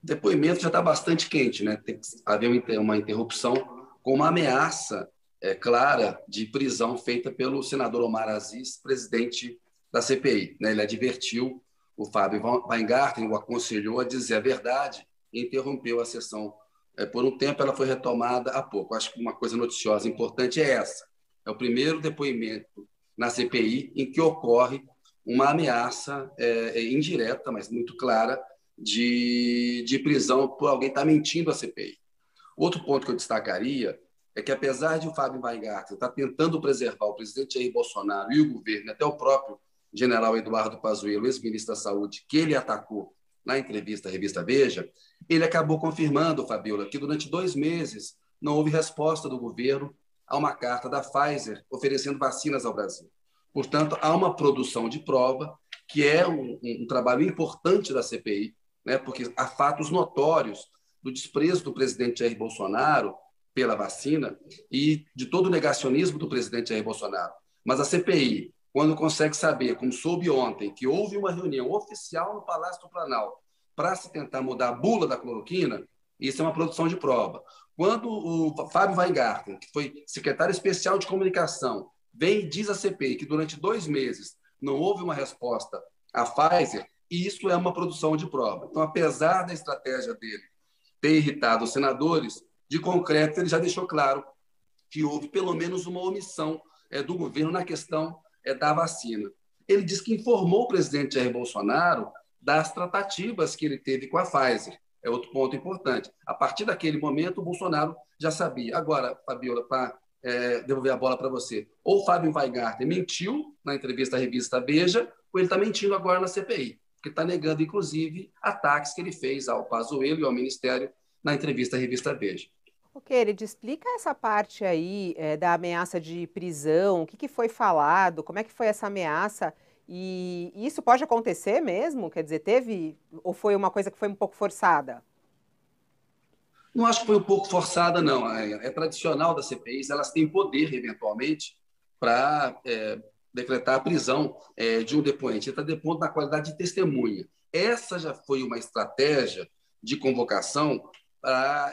depoimento já está bastante quente, né? Tem que haver uma interrupção com uma ameaça clara de prisão feita pelo senador Omar Aziz, presidente da CPI. Né? Ele advertiu o Fábio Weingarten, o aconselhou a dizer a verdade e interrompeu a sessão. Por um tempo, ela foi retomada há pouco. Acho que uma coisa noticiosa importante é essa. É o primeiro depoimento na CPI em que ocorre uma ameaça indireta, mas muito clara, de prisão por alguém estar mentindo à CPI. Outro ponto que eu destacaria é que, apesar de o Fábio Weingarten estar tentando preservar o presidente Jair Bolsonaro e o governo, até o próprio general Eduardo Pazuello, ex-ministro da Saúde, que ele atacou na entrevista à revista Veja, ele acabou confirmando, Fabiola, que durante 2 meses não houve resposta do governo a uma carta da Pfizer oferecendo vacinas ao Brasil. Portanto, há uma produção de prova, que é um trabalho importante da CPI, né, porque há fatos notórios do desprezo do presidente Jair Bolsonaro pela vacina e de todo o negacionismo do presidente Jair Bolsonaro. Mas a CPI, quando consegue saber, como soube ontem, que houve uma reunião oficial no Palácio do Planalto para se tentar mudar a bula da cloroquina, isso é uma produção de prova. Quando o Fábio Weingarten, que foi secretário especial de comunicação, vem e diz à CPI que durante 2 meses não houve uma resposta à Pfizer, isso é uma produção de prova. Então, apesar da estratégia dele ter irritado os senadores, de concreto, ele já deixou claro que houve pelo menos uma omissão do governo na questão da vacina. Ele disse que informou o presidente Jair Bolsonaro das tratativas que ele teve com a Pfizer. É outro ponto importante. A partir daquele momento, o Bolsonaro já sabia. Agora, Fabiola, para devolver a bola para você, ou o Fábio Weingarten mentiu na entrevista à revista Veja, ou ele está mentindo agora na CPI, porque está negando, inclusive, ataques que ele fez ao Pazuello e ao Ministério na entrevista à revista Veja. Ok, ele explica essa parte aí da ameaça de prisão, o que foi falado, como é que foi essa ameaça, e isso pode acontecer mesmo? Quer dizer, teve, ou foi uma coisa que foi um pouco forçada? Não acho que foi um pouco forçada, não. É tradicional das CPIs, elas têm poder, eventualmente, para decretar a prisão de um depoente. Ele está depondo na qualidade de testemunha. Essa já foi uma estratégia de convocação para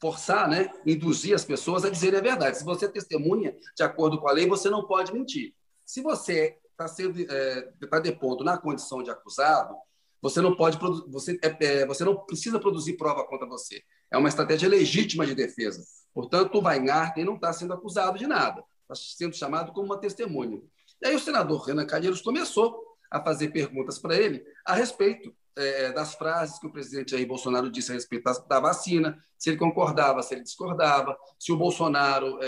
forçar, né, induzir as pessoas a dizerem a verdade. Se você testemunha de acordo com a lei, você não pode mentir. Se você está depondo na condição de acusado, você não pode você não precisa produzir prova contra você. É uma estratégia legítima de defesa. Portanto, o Weingarten não está sendo acusado de nada, está sendo chamado como uma testemunha. E aí o senador Renan Calheiros começou a fazer perguntas para ele a respeito das frases que o presidente Jair Bolsonaro disse a respeito da vacina, se ele concordava, se ele discordava, se o Bolsonaro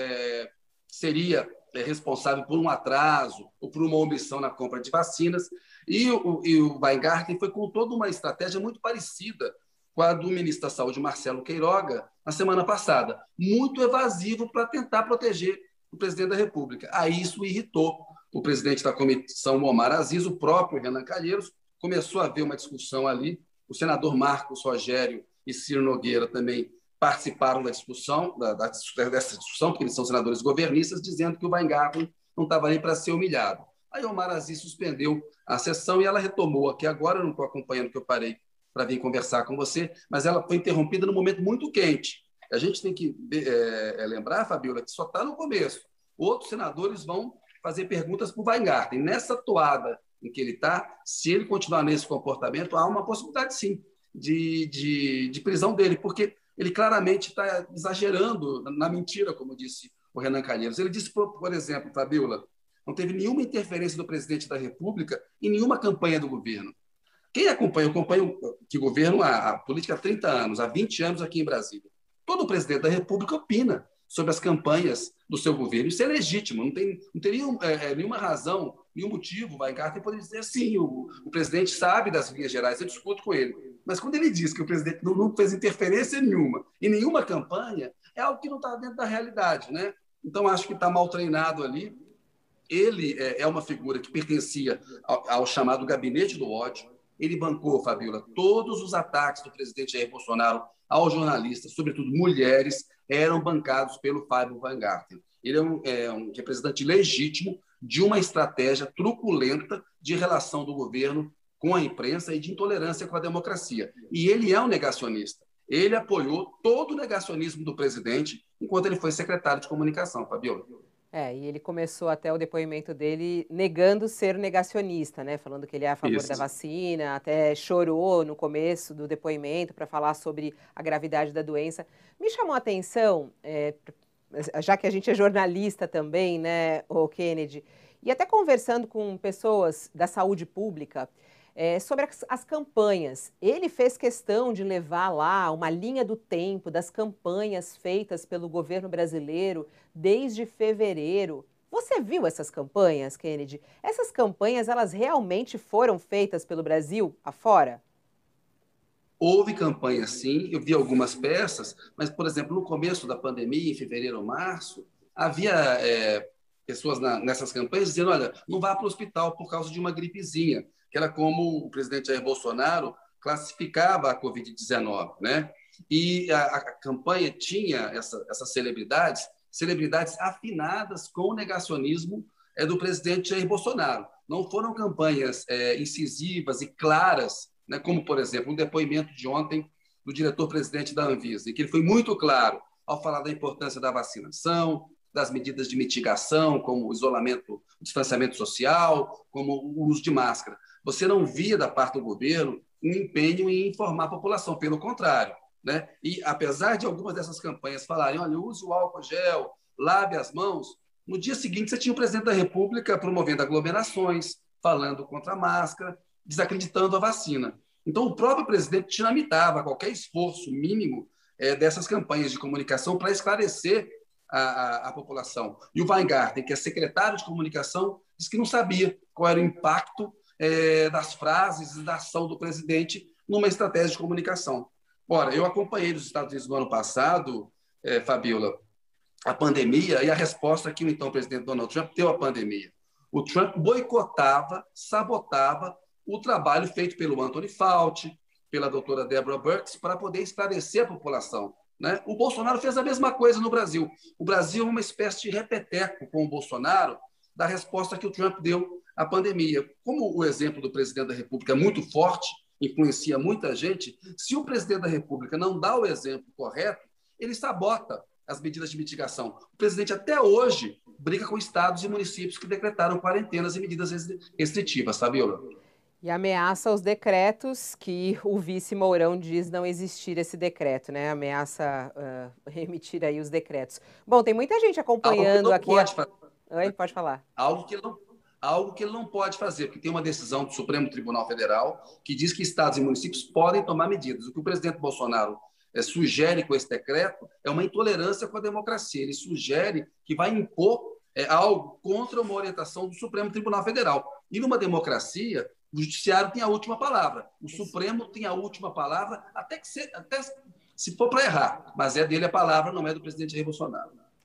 seria responsável por um atraso ou por uma omissão na compra de vacinas. E o Weingarten foi com toda uma estratégia muito parecida com a do ministro da Saúde, Marcelo Queiroga, na semana passada, muito evasivo para tentar proteger o presidente da República. Aí isso irritou o presidente da comissão, Omar Aziz, o próprio Renan Calheiros, começou a haver uma discussão ali. O senador Marcos Rogério e Ciro Nogueira também participaram da discussão, dessa discussão, porque eles são senadores governistas, dizendo que o Weingarten não estava ali para ser humilhado. Aí o Omar Aziz suspendeu a sessão e ela retomou aqui agora. Eu não estou acompanhando, que eu parei para vir conversar com você, mas ela foi interrompida num momento muito quente. A gente tem que lembrar, Fabiola, que só está no começo. Outros senadores vão fazer perguntas para o Weingarten. Nessa toada em que ele está, se ele continuar nesse comportamento, há uma possibilidade, sim, de prisão dele, porque ele claramente está exagerando na mentira, como disse o Renan Calheiros. Ele disse, por exemplo, Fabiola, não teve nenhuma interferência do presidente da República em nenhuma campanha do governo. Quem acompanha, eu acompanho que governo a política há 30 anos, há 20 anos aqui em Brasília. Todo presidente da República opina sobre as campanhas do seu governo. Isso é legítimo, não teria nenhuma razão, nenhum motivo. O Weingarten poderia dizer sim, o presidente sabe das linhas gerais, eu discuto com ele. Mas quando ele diz que o presidente não fez interferência nenhuma em nenhuma campanha, é algo que não está dentro da realidade, né? Então, acho que está mal treinado ali. Ele é uma figura que pertencia ao chamado gabinete do ódio. Ele bancou, Fabiola, todos os ataques do presidente Jair Bolsonaro aos jornalistas, sobretudo mulheres, eram bancados pelo Fábio Weingarten. Ele é um representante legítimo de uma estratégia truculenta de relação do governo com a imprensa e de intolerância com a democracia. E ele é um negacionista. Ele apoiou todo o negacionismo do presidente enquanto ele foi secretário de comunicação, Fabiola. E ele começou até o depoimento dele negando ser negacionista, né? Falando que ele é a favor da vacina, até chorou no começo do depoimento para falar sobre a gravidade da doença. Me chamou a atenção, já que a gente é jornalista também, né, o Kennedy, e até conversando com pessoas da saúde pública, sobre as campanhas. Ele fez questão de levar lá uma linha do tempo das campanhas feitas pelo governo brasileiro desde fevereiro. Você viu essas campanhas, Kennedy? Essas campanhas, elas realmente foram feitas pelo Brasil afora? Houve campanha, sim. Eu vi algumas peças, mas, por exemplo, no começo da pandemia, em fevereiro ou março, havia pessoas nessas campanhas dizendo, olha, não vá para o hospital por causa de uma gripezinha, que era como o presidente Jair Bolsonaro classificava a Covid-19, né? E a campanha tinha essas celebridades afinadas com o negacionismo do presidente Jair Bolsonaro. Não foram campanhas incisivas e claras, né, como, por exemplo, um depoimento de ontem do diretor-presidente da Anvisa, em que ele foi muito claro ao falar da importância da vacinação, das medidas de mitigação, como o isolamento, o distanciamento social, como o uso de máscara. Você não via da parte do governo um empenho em informar a população, pelo contrário, né? E apesar de algumas dessas campanhas falarem, olha, use o álcool gel, lave as mãos, no dia seguinte você tinha o presidente da República promovendo aglomerações, falando contra a máscara, desacreditando a vacina. Então, o próprio presidente dinamitava qualquer esforço mínimo dessas campanhas de comunicação para esclarecer a população. E o Weingarten, que é secretário de comunicação, disse que não sabia qual era o impacto das frases e da ação do presidente numa estratégia de comunicação. Ora, eu acompanhei nos Estados Unidos no ano passado, Fabiola, a pandemia e a resposta que o então presidente Donald Trump deu à pandemia. O Trump boicotava, sabotava o trabalho feito pelo Anthony Fauci, pela doutora Deborah Birx, para poder esclarecer a população, né? O Bolsonaro fez a mesma coisa no Brasil. O Brasil é uma espécie de repeteco com o Bolsonaro da resposta que o Trump deu à pandemia. Como o exemplo do presidente da República é muito forte, influencia muita gente, se o presidente da República não dá o exemplo correto, ele sabota as medidas de mitigação. O presidente até hoje briga com estados e municípios que decretaram quarentenas e medidas restritivas, Fabiola. E ameaça os decretos que o vice Mourão diz não existir esse decreto, né? Ameaça remitir aí os decretos. Bom, tem muita gente acompanhando aqui. Oi, pode falar. Algo que ele não pode fazer, porque tem uma decisão do Supremo Tribunal Federal que diz que estados e municípios podem tomar medidas. O que o presidente Bolsonaro sugere com esse decreto é uma intolerância com a democracia. Ele sugere que vai impor algo contra uma orientação do Supremo Tribunal Federal. E numa democracia, o judiciário tem a última palavra. O Supremo tem a última palavra, até se for para errar. Mas é dele a palavra, não é do presidente Jair Bolsonaro.